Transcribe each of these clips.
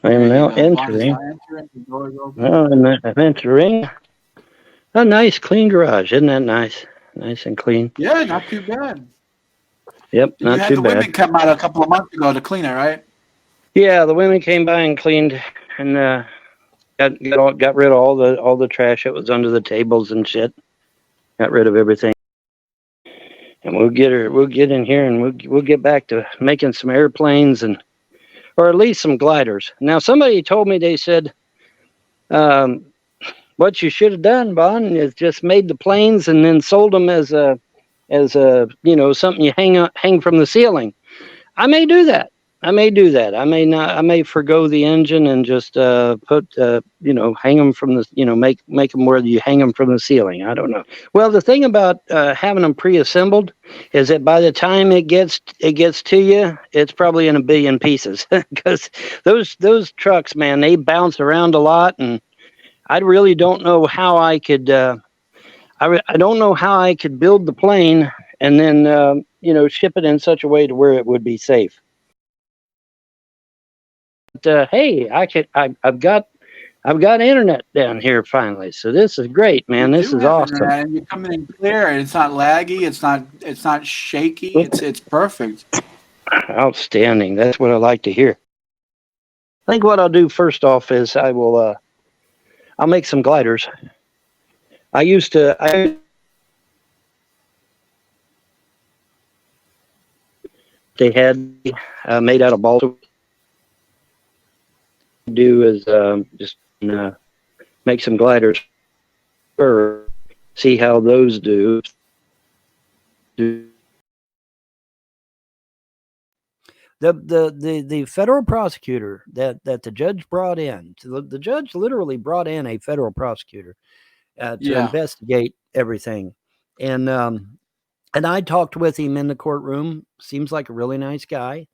I There am you now go. Vaughn is entering. now entering. The door is open. Well, I'm entering a nice, clean garage. Isn't that nice? Nice and clean. Yeah, not too bad. Yep, You not had too the bad. women come out a couple of months ago to clean it, right? Yeah, the women came by and cleaned and got rid of all the trash that was under the tables and shit. Got rid of everything. And we'll get in here and we'll get back to making some airplanes and or at least some gliders. Now somebody told me they said um, what you should have done, Bon, is just made the planes and then sold them as a something you hang from the ceiling. I may do that. I may do that. I may not. I may forgo the engine and just put hang them from the make them where you hang them from the ceiling. I don't know. Well, the thing about having them pre-assembled is that by the time it gets to you, it's probably in a billion pieces because those trucks, man, they bounce around a lot, and I really don't know how I could. I don't know how I could build the plane and then ship it in such a way to where it would be safe. Hey, I've got internet down here finally, so this is great, You man. This do is have awesome. internet, and you're coming in clear, and it's not laggy. It's not shaky. Oop, It's perfect. outstanding. That's what I like to hear. I think what I'll do first off is I'll make some gliders. I they had made out of balsa. Do is just uh, make some gliders first, see how those do. The federal prosecutor that the judge brought in, the judge literally brought in a federal prosecutor to Yeah. investigate everything, and and I talked with him in the courtroom. Seems like a really nice guy,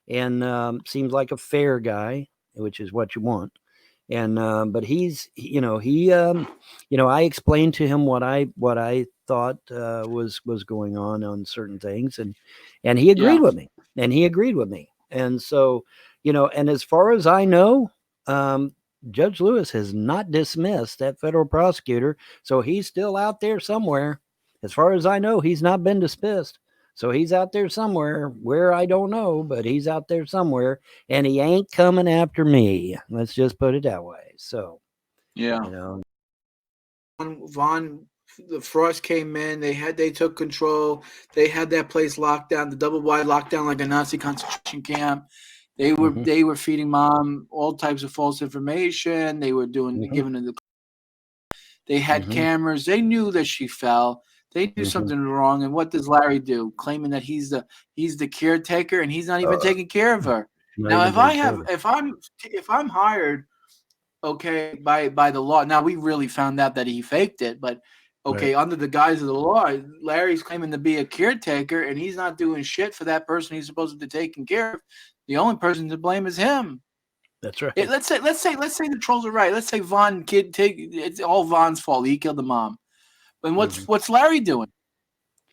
and seems like a fair guy, which is what you want. And but I explained to him what I thought was going on certain things, and he agreed Yeah. with me, and so and as far as I know, um, Judge Lewis has not dismissed that federal prosecutor, so he's still out there somewhere. As far as I know, he's not been dismissed. So he's out there somewhere where I don't know, but he's out there somewhere and he ain't coming after me. Let's just put it that way. So, Yeah. you know, Vaughn, the Frost came in. They took control. They had that place locked down, the double wide lockdown like a Nazi concentration camp. They were hmm they were feeding mom all types of false information. They were hmm giving her the. They had hmm cameras. They knew that she fell. They knew hmm something wrong. And what does Larry do? Claiming that he's the caretaker and he's not even uh, taking care of her. not Now, even taking care of it. if I'm hired, okay, by the law. Now we really found out that he faked it, but Right. okay, under the guise of the law, Larry's claiming to be a caretaker and he's not doing shit for that person he's supposed to be taking care of. The only person to blame is him. That's right. Let's say the trolls are right. Let's say Vaughn kid take it's all Vaughn's fault. He killed the mom. And hmm what's Larry doing?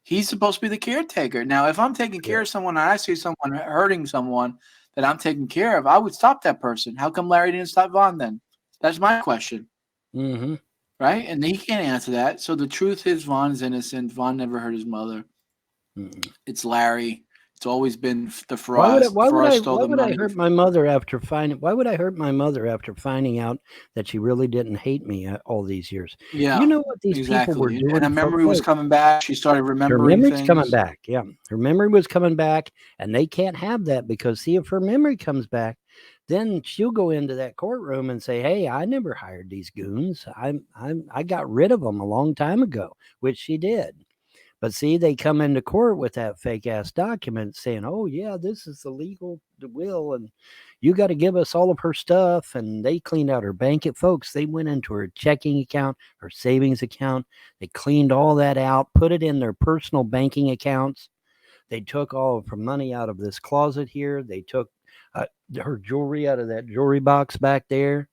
He's supposed to be the caretaker. Now, if I'm taking care Right. of someone and I see someone hurting someone that I'm taking care of, I would stop that person. How come Larry didn't stop Vaughn then? That's my question. hmm Right? And he can't answer that. So the truth is Vaughn is innocent. Vaughn never hurt his mother. hmm It's Larry. It's always been the Why would I? Frost. Why would I? Frost stole Why the would I money. hurt my mother after finding? Why would I hurt my mother after finding out that she really didn't hate me all these years? Do you Yeah, know what these people were exactly. And doing, her folks? memory was coming back. She started Her remembering memory's coming things. back. Yeah, her memory was coming back, and they can't have that because see, if her memory comes back, then she'll go into that courtroom and say, "Hey, I never hired these goons. I got rid of them a long time ago," which she did. But see, they come into court with that fake ass document saying, "Oh yeah, this is the legal will, and you got to give us all of her stuff." And they cleaned out her bank. Folks, they went into her checking account, her savings account. They cleaned all that out, put it in their personal banking accounts. They took all of her money out of this closet here. They took uh, her jewelry out of that jewelry box back there.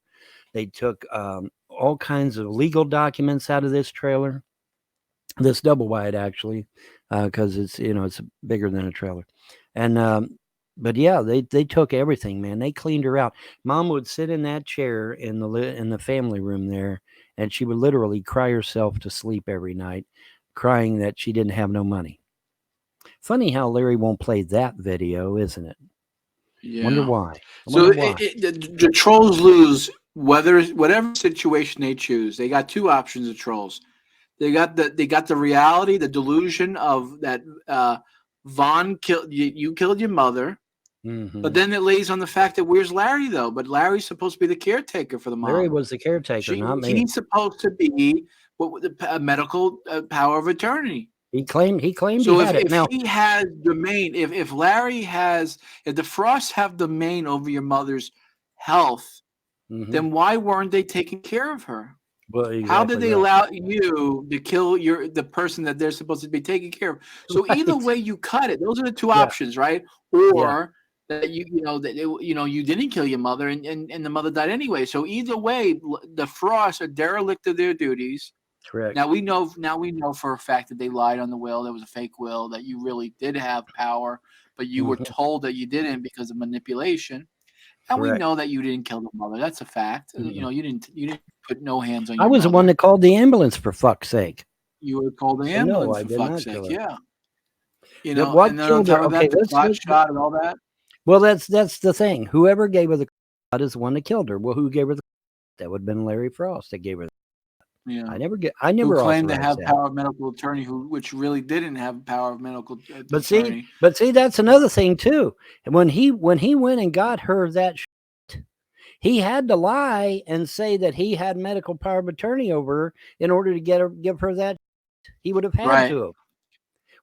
They took all kinds of legal documents out of this trailer, this double wide actually, because it's it's bigger than a trailer, and But yeah, they took everything, man. They cleaned her out. Mom would sit in that chair in the family room there, and she would literally cry herself to sleep every night, crying that she didn't have no money. Funny how Larry won't play that video, isn't it? Wonder Yeah. why. I So wonder why. the trolls lose whatever situation they choose. They got two options of trolls. They got the reality, the delusion of that Vaughn killed you killed your mother. Mhm. But then it lays on the fact that where's Larry though? But Larry's supposed to be the caretaker for the mom. Larry was the caretaker, not me. He's supposed to be the medical power of attorney. He claimed So he had it. if Now, he has domain, if Larry has, if the Frosts have domain over your mother's health, mhm. then why weren't they taking care of her? Well, How did exactly they right. allow you to kill the person that they're supposed to be taking care of? So either Right. way you cut it, those are the two Yeah. options, right? Yeah. Or that you didn't kill your mother and the mother died anyway. So either way, the Frosts are derelict of their duties. Correct. Now we know for a fact that they lied on the will. There was a fake will, that you really did have power, but you were Mhm. told that you didn't because of manipulation. And we Correct. know that you didn't kill the mother. That's a fact. You know, you didn't put no hands on I your was the mother. one that called the ambulance, for fuck's sake. You were called the So no, ambulance I for did fuck's not sake. kill her. Yeah. You Then know, what and then on killed her? top of Okay, that, the clot shot and all that. well, that's the thing. Whoever gave her the clot is the one that killed her. Well, who gave her the clot? That would have been Larry Frost that gave her. Yeah. I never Who claimed to authorized have that. power of medical attorney, which really didn't have power of medical But attorney. see, that's another thing too. And when he went and got her that shit, he had to lie and say that he had medical power of attorney over her in order to give her that. He would have had Right. to have,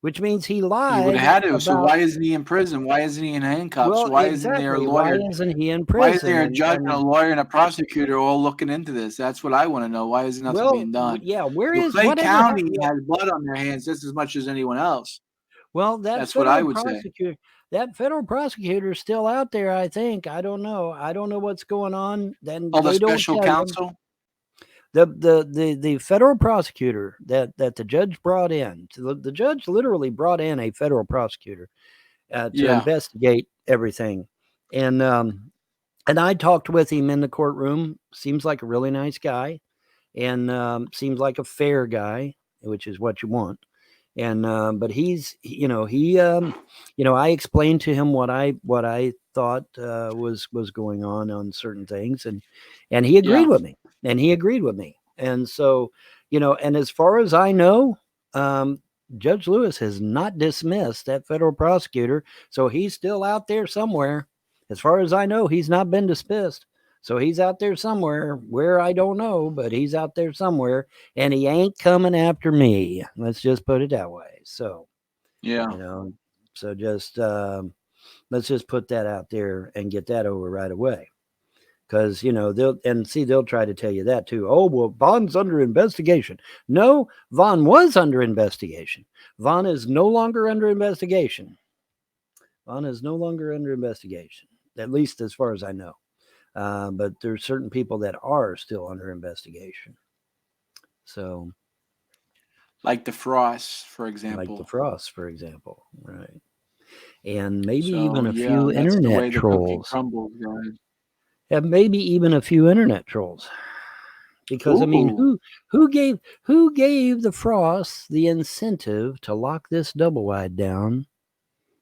which means he You would lied have had to. So about. why isn't he in prison? Why isn't he in handcuffs? Well, Why isn't there a exactly. lawyer? Why isn't he in Why is prison? there a judge and a lawyer and a prosecutor all looking into this? That's what I want to know. Why is nothing Well, being done? yeah. Where Well, is Clay whatever County happened? has blood on their hands just as much as anyone else. Well, that That's what I federal would say. prosecutor, that federal prosecutor is still out there. I think. I don't know. I don't know what's going on. Then Oh, the they don't special tell you. counsel? The federal prosecutor that the judge brought in. The judge literally brought in a federal prosecutor to Yeah. investigate everything, and I talked with him in the courtroom. Seems like a really nice guy, and seems like a fair guy, which is what you want. And but he's I explained to him what I thought was going on certain things, and he agreed Yeah. with me, and so and as far as I know, Judge Lewis has not dismissed that federal prosecutor, so he's still out there somewhere. As far as I know, he's not been dismissed. So he's out there somewhere, where I don't know, but he's out there somewhere, and he ain't coming after me. Let's just put it that way. So, Yeah. So just let's just put that out there and get that over right away. Because they'll try to tell you that too. Oh, well, Vaughn's under investigation. No, Vaughn was under investigation. Vaughn is no longer under investigation. Vaughn is no longer under investigation, at least as far as I know. But there's certain people that are still under investigation. So, like the Frosts, for example. Right? And maybe So, even a yeah, few that's the way internet the cookie trolls. crumbles, guys. And maybe even a few internet trolls. Because I mean, Ooh. who gave the Frosts the incentive to lock this double wide down?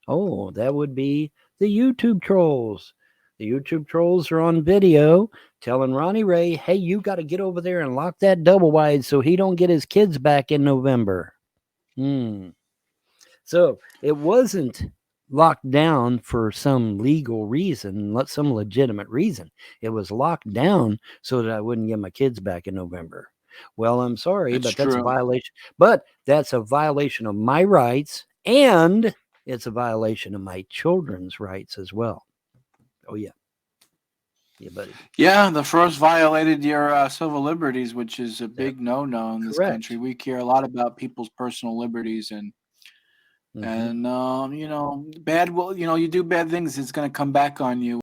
Oh, that would be the YouTube trolls. The YouTube trolls are on video telling Ronnie Ray, hey, you got to get over there and lock that double wide so he don't get his kids back in November. So it wasn't locked down for some legal reason, some legitimate reason. It was locked down so that I wouldn't get my kids back in November. Well, I'm sorry, but that's a violation. But that's a violation of my rights, and it's a violation of my children's rights as well. Oh, yeah. Yeah, buddy. Yeah, the Frost violated your civil liberties, which is a big no-no in this country. We care a lot about people's personal liberties, and you do bad things, it's going to come back on you.